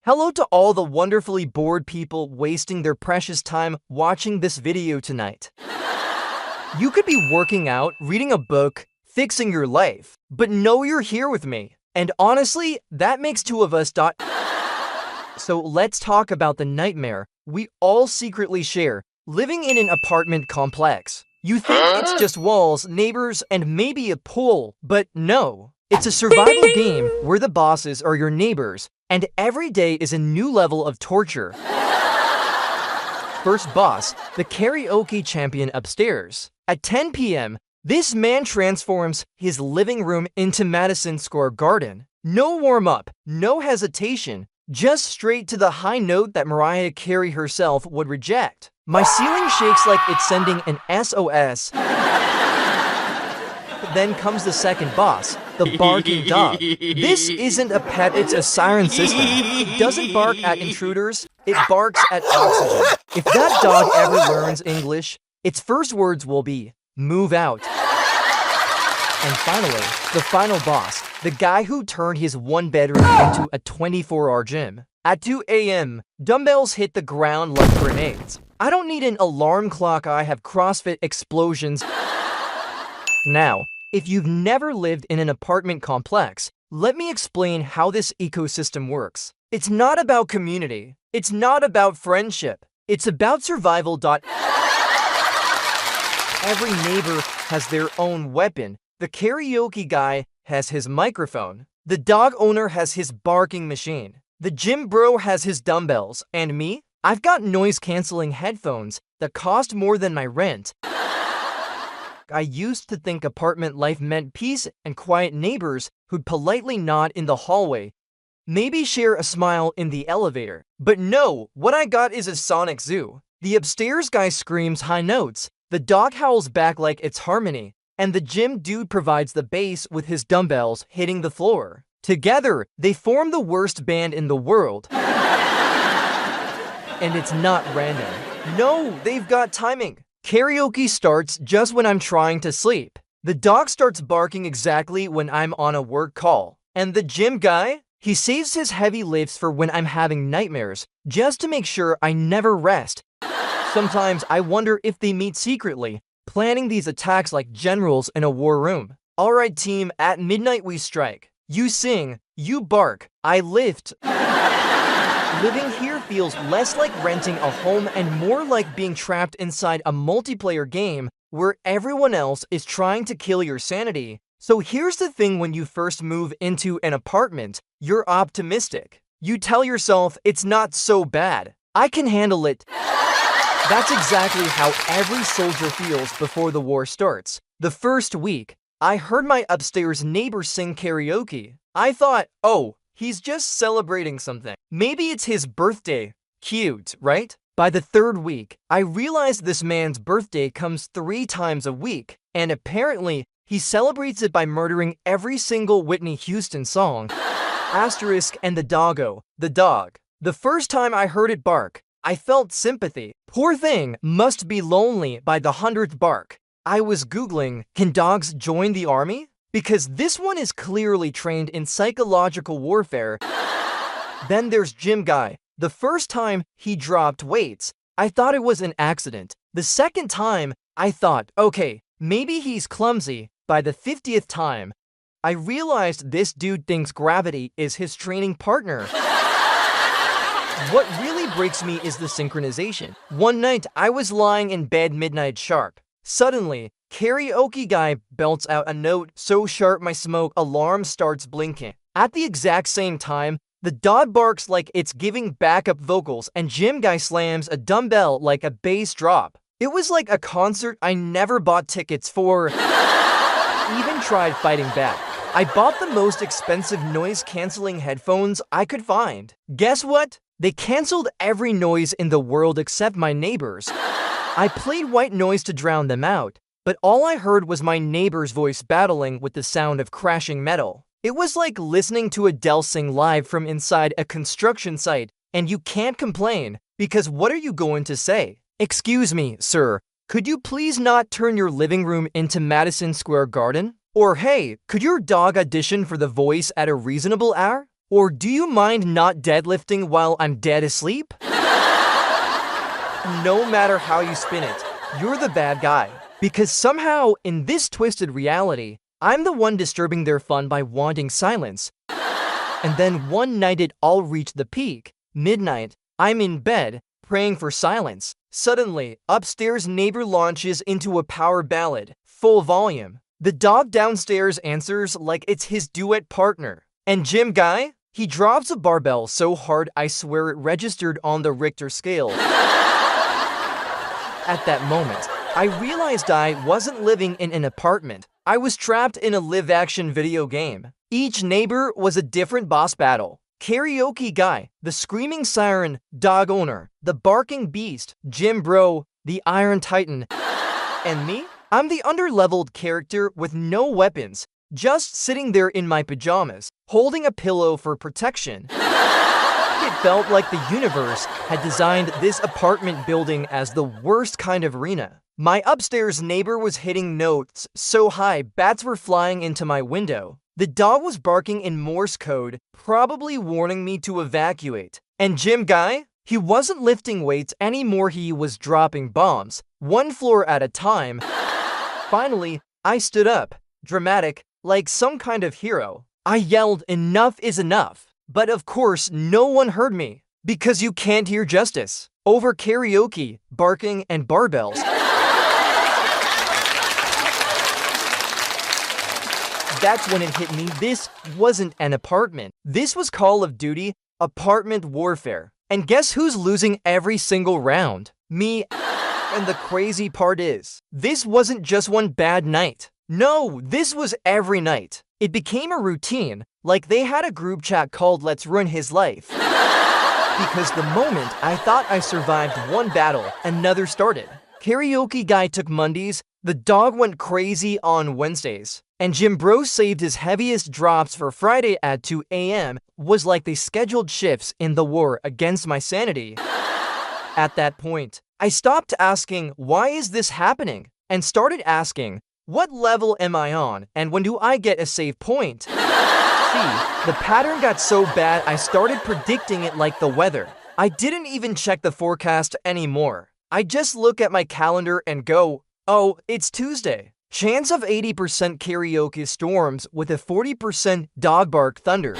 Hello to all the wonderfully bored people wasting their precious time watching this video tonight. You could be working out, reading a book, fixing your life, but no, you're here with me. And honestly, that makes two of us. So let's talk about the nightmare we all secretly share, living in an apartment complex. You think it's just walls, neighbors, and maybe a pool, but no. It's a survival game where the bosses are your neighbors, and every day is a new level of torture. First boss, the karaoke champion upstairs. At 10 p.m., this man transforms his living room into Madison Square Garden. No warm-up, no hesitation, just straight to the high note that Mariah Carey herself would reject. My ceiling shakes like it's sending an SOS. Then comes the second boss, the barking dog. This isn't a pet, it's a siren system. It doesn't bark at intruders, it barks at oxygen. If that dog ever learns English, its first words will be, "Move out." And finally, the final boss, the guy who turned his one-bedroom into a 24-hour gym. At 2 a.m., dumbbells hit the ground like grenades. I don't need an alarm clock, I have CrossFit explosions. Now, if you've never lived in an apartment complex, let me explain how this ecosystem works. It's not about community. It's not about friendship. It's about survival. Every neighbor has their own weapon. The karaoke guy has his microphone. The dog owner has his barking machine. The gym bro has his dumbbells. And me? I've got noise-canceling headphones that cost more than my rent. I used to think apartment life meant peace and quiet neighbors who'd politely nod in the hallway, maybe share a smile in the elevator. But no, what I got is a sonic zoo. The upstairs guy screams high notes, the dog howls back like it's harmony, and the gym dude provides the bass with his dumbbells hitting the floor. Together, they form the worst band in the world. And it's not random. No, they've got timing. Karaoke starts just when I'm trying to sleep. The dog starts barking exactly when I'm on a work call. And the gym guy? He saves his heavy lifts for when I'm having nightmares, just to make sure I never rest. Sometimes I wonder if they meet secretly, planning these attacks like generals in a war room. Alright team, at midnight we strike. You sing, you bark, I lift. Living here feels less like renting a home and more like being trapped inside a multiplayer game where everyone else is trying to kill your sanity. So here's the thing, when you first move into an apartment, you're optimistic. You tell yourself, it's not so bad. I can handle it. That's exactly how every soldier feels before the war starts. The first week, I heard my upstairs neighbor sing karaoke. I thought, oh, he's just celebrating something. Maybe it's his birthday. Cute, right? By the third week, I realized this man's birthday comes 3 times a week, and apparently, he celebrates it by murdering every single Whitney Houston song. Asterisk and the doggo, the dog. The first time I heard it bark, I felt sympathy. Poor thing, must be lonely by the 100th bark. I was Googling, can dogs join the army? Because this one is clearly trained in psychological warfare. Then there's gym guy. The first time he dropped weights, I thought it was an accident. The second time, I thought, okay, maybe he's clumsy. By the 50th time, I realized this dude thinks gravity is his training partner. What really breaks me is the synchronization. One night, I was lying in bed midnight sharp. Suddenly, karaoke guy belts out a note so sharp my smoke alarm starts blinking. At the exact same time, the dog barks like it's giving backup vocals, and gym guy slams a dumbbell like a bass drop. It was like a concert I never bought tickets for. Even tried fighting back. I bought the most expensive noise-canceling headphones I could find. Guess what? They canceled every noise in the world except my neighbors. I played white noise to drown them out, but all I heard was my neighbor's voice battling with the sound of crashing metal. It was like listening to Adele sing live from inside a construction site, and you can't complain, because what are you going to say? Excuse me, sir, could you please not turn your living room into Madison Square Garden? Or hey, could your dog audition for The Voice at a reasonable hour? Or do you mind not deadlifting while I'm dead asleep? No matter how you spin it, you're the bad guy. Because somehow, in this twisted reality, I'm the one disturbing their fun by wanting silence. And then one night it all reached the peak. Midnight, I'm in bed, praying for silence. Suddenly, upstairs neighbor launches into a power ballad, full volume. The dog downstairs answers like it's his duet partner. And gym guy? He drops a barbell so hard I swear it registered on the Richter scale. At that moment, I realized I wasn't living in an apartment. I was trapped in a live-action video game. Each neighbor was a different boss battle. Karaoke guy, the screaming siren, dog owner, the barking beast, gym bro, the iron titan. And me? I'm the underleveled character with no weapons, just sitting there in my pajamas, holding a pillow for protection. It felt like the universe had designed this apartment building as the worst kind of arena. My upstairs neighbor was hitting notes so high bats were flying into my window. The dog was barking in Morse code, probably warning me to evacuate. And gym guy? He wasn't lifting weights anymore, he was dropping bombs, one floor at a time. Finally, I stood up, dramatic, like some kind of hero. I yelled, "Enough is enough." But of course, no one heard me, because you can't hear justice over karaoke, barking, and barbells. That's when it hit me, this wasn't an apartment. This was Call of Duty, apartment warfare. And guess who's losing every single round? Me. And the crazy part is, this wasn't just one bad night. No, this was every night. It became a routine, like they had a group chat called Let's Ruin His Life. Because the moment I thought I survived one battle, another started. Karaoke guy took Mondays, the dog went crazy on Wednesdays, and Jim Bro saved his heaviest drops for Friday at 2 a.m. Was like they scheduled shifts in the war against my sanity. At that point, I stopped asking, why is this happening? And started asking, what level am I on, and when do I get a save point? See, the pattern got so bad I started predicting it like the weather. I didn't even check the forecast anymore. I just look at my calendar and go, oh, it's Tuesday. Chance of 80% karaoke storms with a 40% dog bark thunder.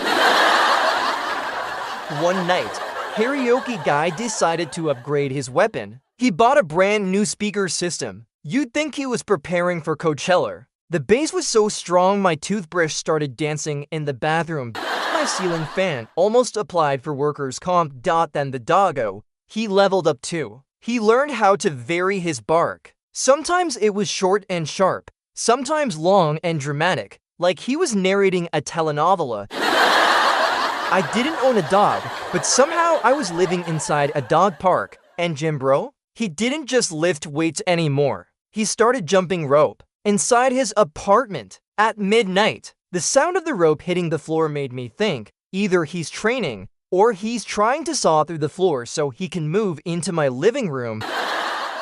One night, karaoke guy decided to upgrade his weapon. He bought a brand new speaker system. You'd think he was preparing for Coachella. The bass was so strong my toothbrush started dancing in the bathroom. My ceiling fan almost applied for workers' comp. Then the doggo, he leveled up too. He learned how to vary his bark. Sometimes it was short and sharp, sometimes long and dramatic, like he was narrating a telenovela. I didn't own a dog, but somehow I was living inside a dog park. And Jim Bro? He didn't just lift weights anymore. He started jumping rope inside his apartment at midnight. The sound of the rope hitting the floor made me think either he's training or he's trying to saw through the floor so he can move into my living room.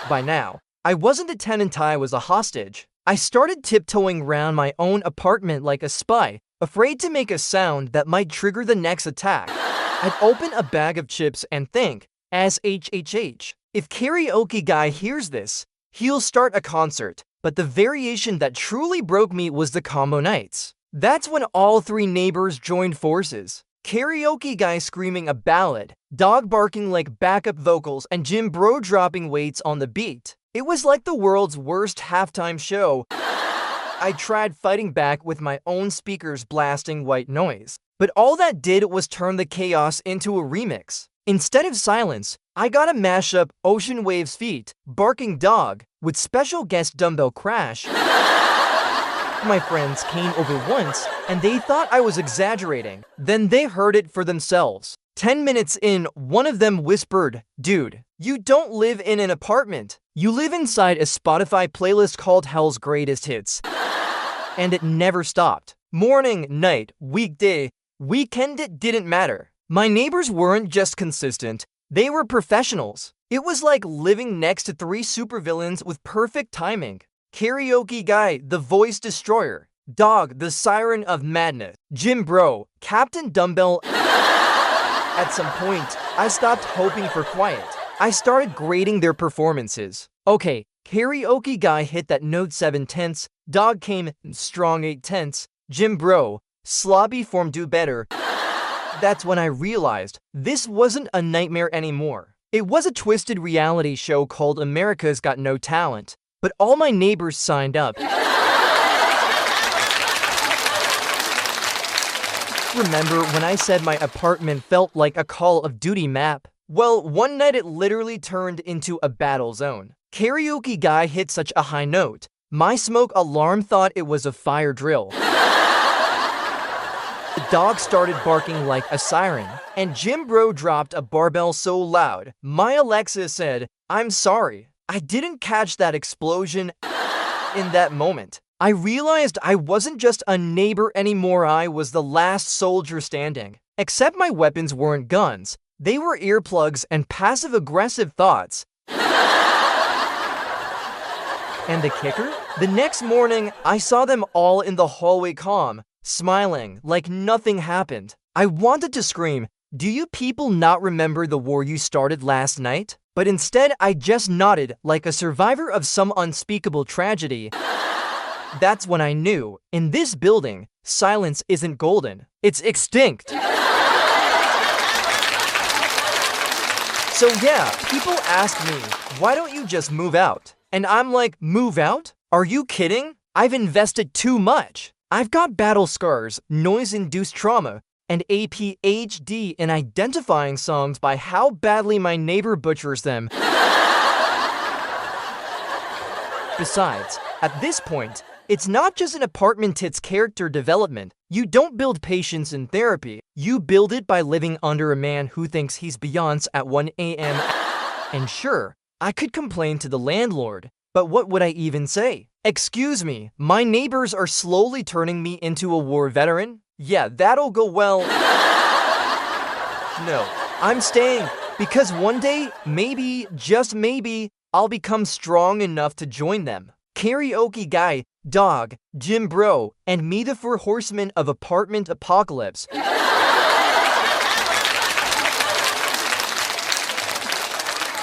By now, I wasn't a tenant, I was a hostage. I started tiptoeing around my own apartment like a spy, afraid to make a sound that might trigger the next attack. I'd open a bag of chips and think, as HHH, if karaoke guy hears this, he'll start a concert. But the variation that truly broke me was the combo nights. That's when all three neighbors joined forces. Karaoke guy screaming a ballad, dog barking like backup vocals, and Jim Bro dropping weights on the beat. It was like the world's worst halftime show. I tried fighting back with my own speakers blasting white noise, but all that did was turn the chaos into a remix. Instead of silence, I got a mashup Ocean Waves Feet, Barking Dog, with special guest Dumbbell Crash. My friends came over once, and they thought I was exaggerating. Then they heard it for themselves. 10 minutes in, one of them whispered, "Dude, you don't live in an apartment. You live inside a Spotify playlist called Hell's Greatest Hits." And it never stopped. Morning, night, weekday, weekend, it didn't matter. My neighbors weren't just consistent, they were professionals. It was like living next to three supervillains with perfect timing. Karaoke guy, the voice destroyer. Dog, the siren of madness. Jim Bro, Captain Dumbbell. At some point, I stopped hoping for quiet. I started grading their performances. Okay, karaoke guy hit that note 7/10, dog came in strong 8/10, gym bro, sloppy form do better. That's when I realized this wasn't a nightmare anymore. It was a twisted reality show called America's Got No Talent, but all my neighbors signed up. Remember when I said my apartment felt like a Call of Duty map? Well, one night it literally turned into a battle zone. Karaoke guy hit such a high note, my smoke alarm thought it was a fire drill. The dog started barking like a siren, and Jim Bro dropped a barbell so loud, my Alexa said, "I'm sorry, I didn't catch that explosion." In that moment, I realized I wasn't just a neighbor anymore, I was the last soldier standing. Except my weapons weren't guns, they were earplugs and passive-aggressive thoughts. And the kicker? The next morning, I saw them all in the hallway calm, smiling like nothing happened. I wanted to scream, "Do you people not remember the war you started last night?" But instead, I just nodded like a survivor of some unspeakable tragedy. That's when I knew, in this building, silence isn't golden, it's extinct. So yeah, people ask me, why don't you just move out? And I'm like, move out? Are you kidding? I've invested too much. I've got battle scars, noise-induced trauma, and ADHD in identifying songs by how badly my neighbor butchers them. Besides, at this point, it's not just an apartment, it's character development. You don't build patience in therapy. You build it by living under a man who thinks he's Beyonce at 1 a.m. And sure, I could complain to the landlord, but what would I even say? Excuse me, my neighbors are slowly turning me into a war veteran? Yeah, that'll go well. No, I'm staying, because one day, maybe, just maybe, I'll become strong enough to join them. Karaoke guy, dog, gym bro, and me, the 4 horsemen of apartment apocalypse.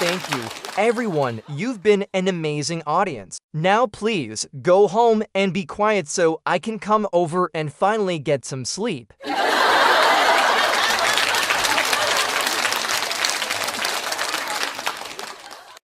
Thank you, everyone. You've been an amazing audience. Now please, go home and be quiet so I can come over and finally get some sleep.